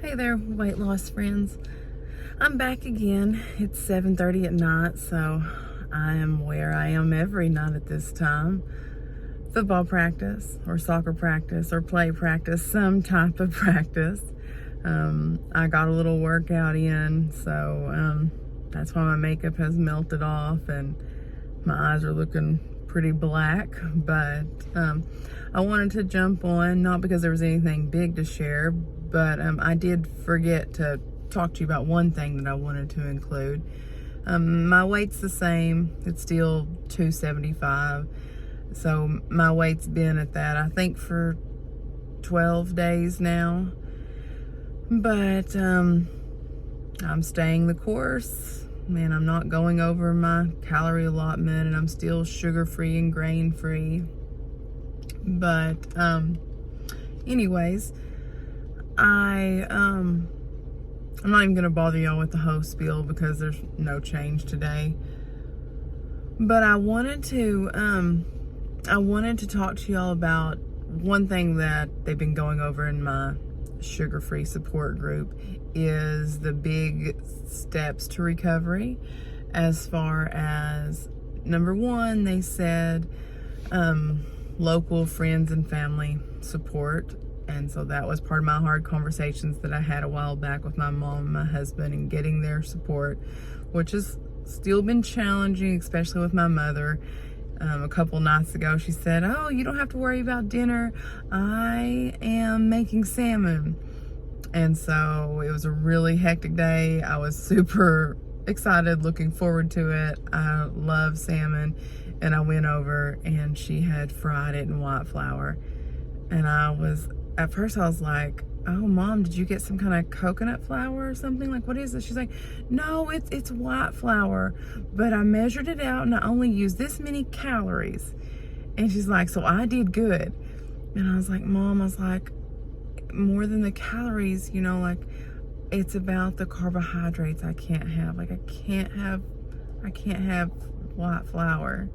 Hey there, weight loss friends. I'm back again. It's 7:30 at night, so I am where I am every night at this time. Football practice, or soccer practice, or play practice, some type of practice. I got a little workout in, so that's why my makeup has melted off and my eyes are looking pretty black. But I wanted to jump on, not because there was anything big to share, but I did forget to talk to you about one thing that I wanted to include. My weight's the same. It's still 275. So my weight's been at that, I think, for 12 days now. But I'm staying the course. Man, I'm not going over my calorie allotment, and I'm still sugar-free and grain-free. But anyways, I'm not even gonna bother y'all with the whole spiel because there's no change today. But I wanted to talk to y'all about one thing that they've been going over in my sugar-free support group is the big steps to recovery. As far as number one, they said local friends and family support. And so that was part of my hard conversations that I had a while back with my mom and my husband, and getting their support, which has still been challenging, especially with my mother. A couple nights ago, she said, "Oh, you don't have to worry about dinner. I am making salmon." And so it was a really hectic day. I was super excited, looking forward to it. I love salmon. And I went over and she had fried it in white flour. And at first I was like, "Oh, Mom, did you get some kind of coconut flour or something? Like, what is this?" She's like, "No, it's white flour, but I measured it out and I only used this many calories." And she's like, "So I did good." And I was like, "Mom," I was like, "more than the calories, like, it's about the carbohydrates I can't have. Like, I can't have white flour."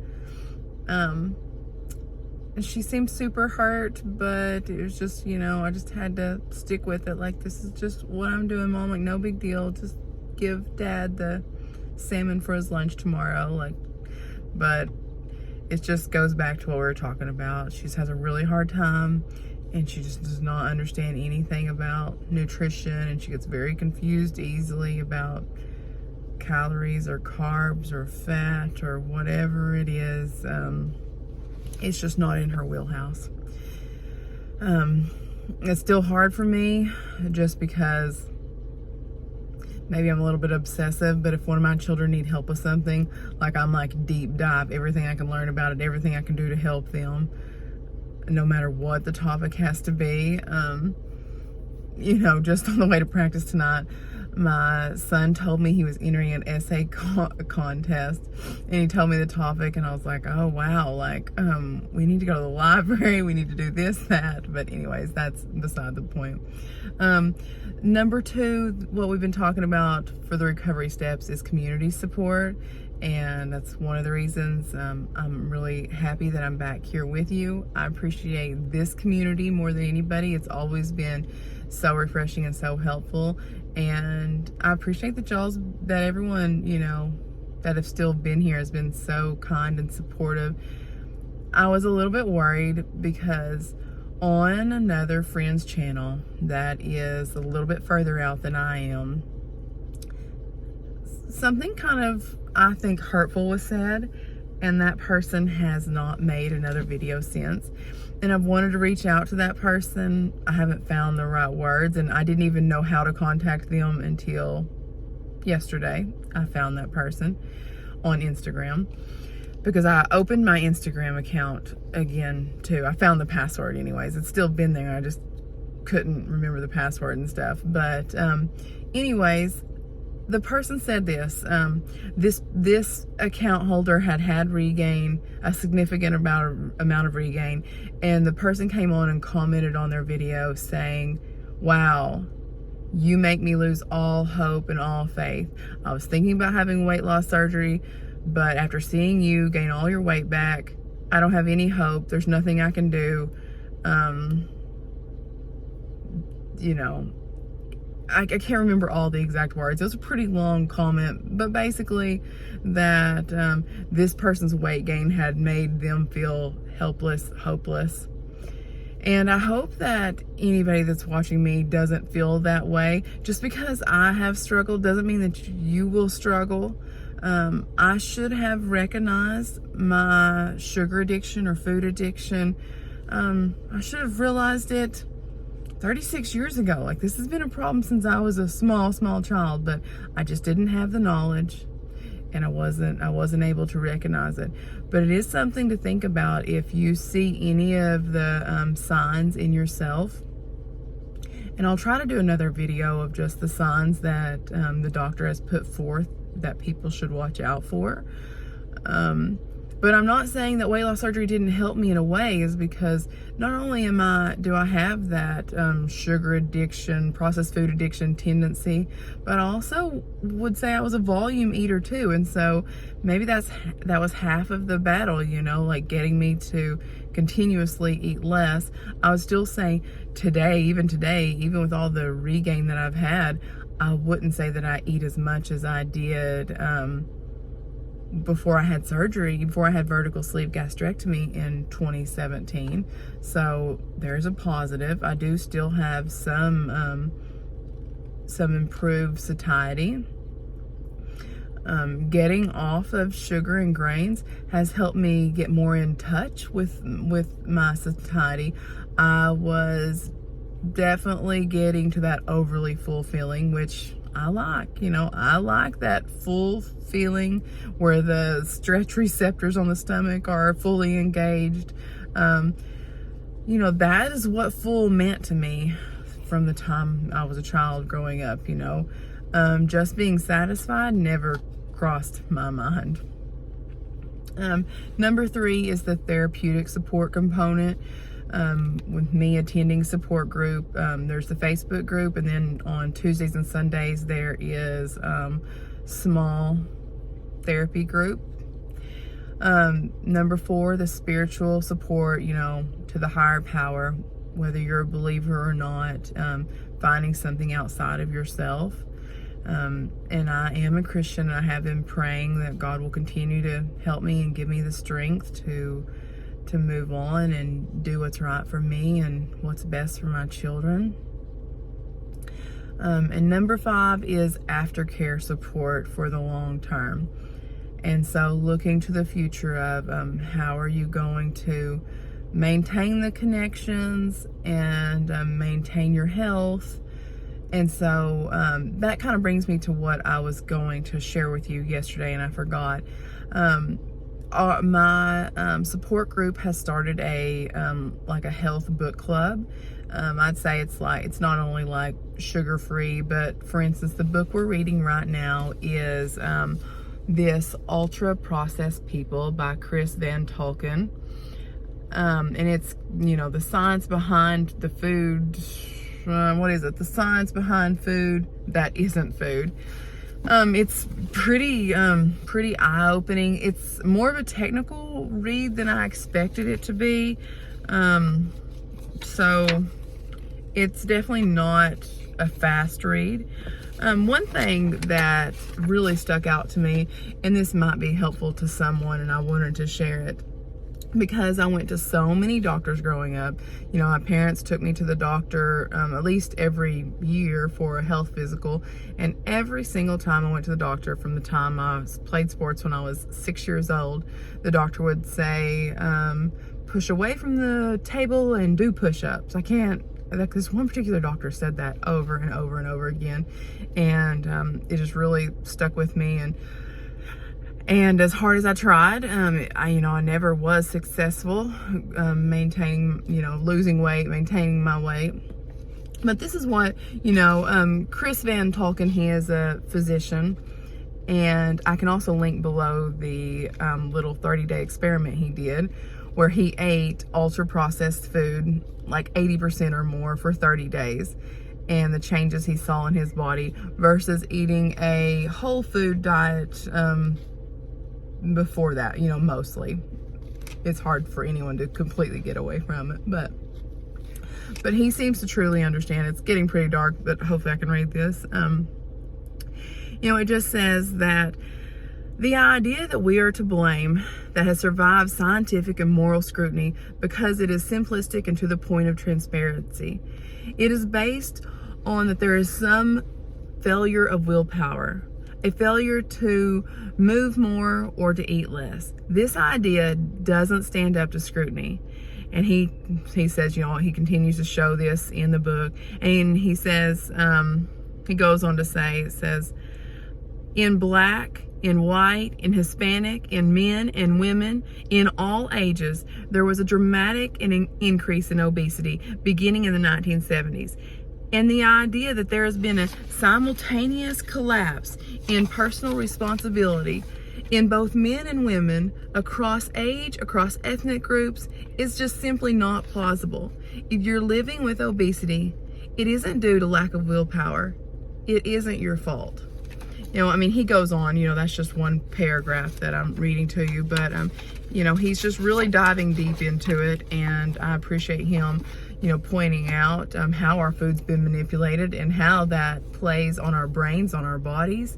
And she seemed super hurt, but it was just, I just had to stick with it. Like, this is just what I'm doing, Mom. Like, no big deal. Just give Dad the salmon for his lunch tomorrow. Like, but it just goes back to what we were talking about. She just has a really hard time, and she just does not understand anything about nutrition, and she gets very confused easily about calories or carbs or fat or whatever it is. It's just not in her wheelhouse. It's still hard for me, just because maybe I'm a little bit obsessive, but if one of my children need help with something, like, I'm like deep dive everything I can learn about it, everything I can do to help them, no matter what the topic has to be. Just on the way to practice tonight, my son told me he was entering an essay contest, and he told me the topic, and I was like, "Oh wow, like, we need to go to the library, we need to do this, that." But anyways, that's beside the point. Number two, what we've been talking about for the recovery steps is community support, and that's one of the reasons I'm really happy that I'm back here with you. I appreciate this community more than anybody. It's always been so refreshing and so helpful, and I appreciate that everyone, that have still been here has been so kind and supportive. I was a little bit worried because on another friend's channel that is a little bit further out than I am, something kind of, I think, hurtful was said, and that person has not made another video since. And I've wanted to reach out to that person. I haven't found the right words, and I didn't even know how to contact them until yesterday. I found that person on Instagram because I opened my Instagram account again too. I found the password anyways. It's still been there. I just couldn't remember the password and stuff. But anyways, the person said this account holder had regain, a significant amount of regain, and the person came on and commented on their video saying, "Wow, you make me lose all hope and all faith. I was thinking about having weight loss surgery, but after seeing you gain all your weight back, I don't have any hope. There's nothing I can do. I can't remember all the exact words. It was a pretty long comment, but basically that this person's weight gain had made them feel helpless, hopeless. And I hope that anybody that's watching me doesn't feel that way. Just because I have struggled doesn't mean that you will struggle. I should have recognized my sugar addiction or food addiction. I should have realized it 36 years ago. Like, this has been a problem since I was a small child, but I just didn't have the knowledge, and I wasn't able to recognize it. But it is something to think about if you see any of the signs in yourself. And I'll try to do another video of just the signs that the doctor has put forth that people should watch out for. But I'm not saying that weight loss surgery didn't help me in a way, is because not only do I have that sugar addiction, processed food addiction tendency, but I also would say I was a volume eater too. And so maybe that was half of the battle, like getting me to continuously eat less. I would still say today, even with all the regain that I've had, I wouldn't say that I eat as much as I did before I had surgery, before I had vertical sleeve gastrectomy in 2017. So there's a positive. I do still have some improved satiety. Getting off of sugar and grains has helped me get more in touch with my satiety. I was definitely getting to that overly full feeling, which I like. I like that full feeling where the stretch receptors on the stomach are fully engaged. That is what full meant to me from the time I was a child growing up. Just being satisfied never crossed my mind. Number 3 is the therapeutic support component. With me attending support group, there's the Facebook group, and then on Tuesdays and Sundays there is small therapy group. Number 4, the spiritual support, to the higher power, whether you're a believer or not, finding something outside of yourself. And I am a Christian, and I have been praying that God will continue to help me and give me the strength to move on and do what's right for me and what's best for my children. And number 5 is aftercare support for the long term. And so looking to the future of how are you going to maintain the connections and maintain your health. And so that kind of brings me to what I was going to share with you yesterday, and I forgot. My support group has started a health book club. I'd say it's not only like sugar-free, but for instance, the book we're reading right now is This Ultra Processed People by Chris Van Tolken. And it's, the science behind the food, the science behind food that isn't food. It's pretty eye-opening. It's more of a technical read than I expected it to be. So it's definitely not a fast read. One thing that really stuck out to me, and this might be helpful to someone, and I wanted to share it, because I went to so many doctors growing up. My parents took me to the doctor at least every year for a health physical, and every single time I went to the doctor, from the time I played sports when I was 6 years old, the doctor would say, push away from the table and do push-ups. This one particular doctor said that over and over and over again, and it just really stuck with me. And as hard as I tried, I never was successful maintaining, losing weight, maintaining my weight. But this is what, Chris Van Tolken, he is a physician, and I can also link below the little 30-day experiment he did, where he ate ultra-processed food, like 80% or more, for 30 days. And the changes he saw in his body versus eating a whole food diet before that, mostly. It's hard for anyone to completely get away from it, but but he seems to truly understand. It's getting pretty dark, but hopefully I can read this. It just says that the idea that we are to blame that has survived scientific and moral scrutiny because it is simplistic and to the point of transparency. It is based on that there is some failure of willpower, a failure to move more or to eat less. This idea doesn't stand up to scrutiny. And he says, he continues to show this in the book. And he says, he goes on to say, it says, in Black, in white, in Hispanic, in men and women, in all ages, there was a dramatic increase in obesity beginning in the 1970s. And the idea that there has been a simultaneous collapse in personal responsibility in both men and women across age, across ethnic groups, is just simply not plausible. If you're living with obesity, it isn't due to lack of willpower. It isn't your fault. He goes on, that's just one paragraph that I'm reading to you, but, he's just really diving deep into it, and I appreciate him, pointing out how our food's been manipulated and how that plays on our brains, on our bodies.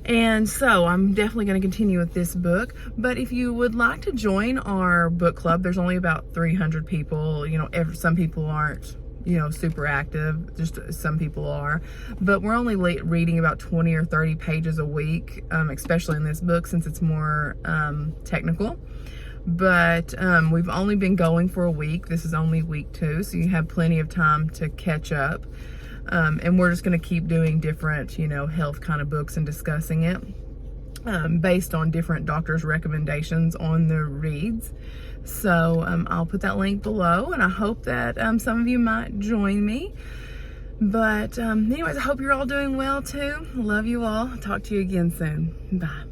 And so I'm definitely going to continue with this book, but if you would like to join our book club, there's only about 300 people. Some people aren't super active, just some people are, but we're only reading about 20 or 30 pages a week, especially in this book since it's more technical. But we've only been going for a week. This is only week 2, so you have plenty of time to catch up. And we're just going to keep doing different, health kind of books and discussing it based on different doctors' recommendations on the reads. So I'll put that link below, and I hope that some of you might join me. But anyways, I hope you're all doing well too. Love you all. Talk to you again soon. Bye.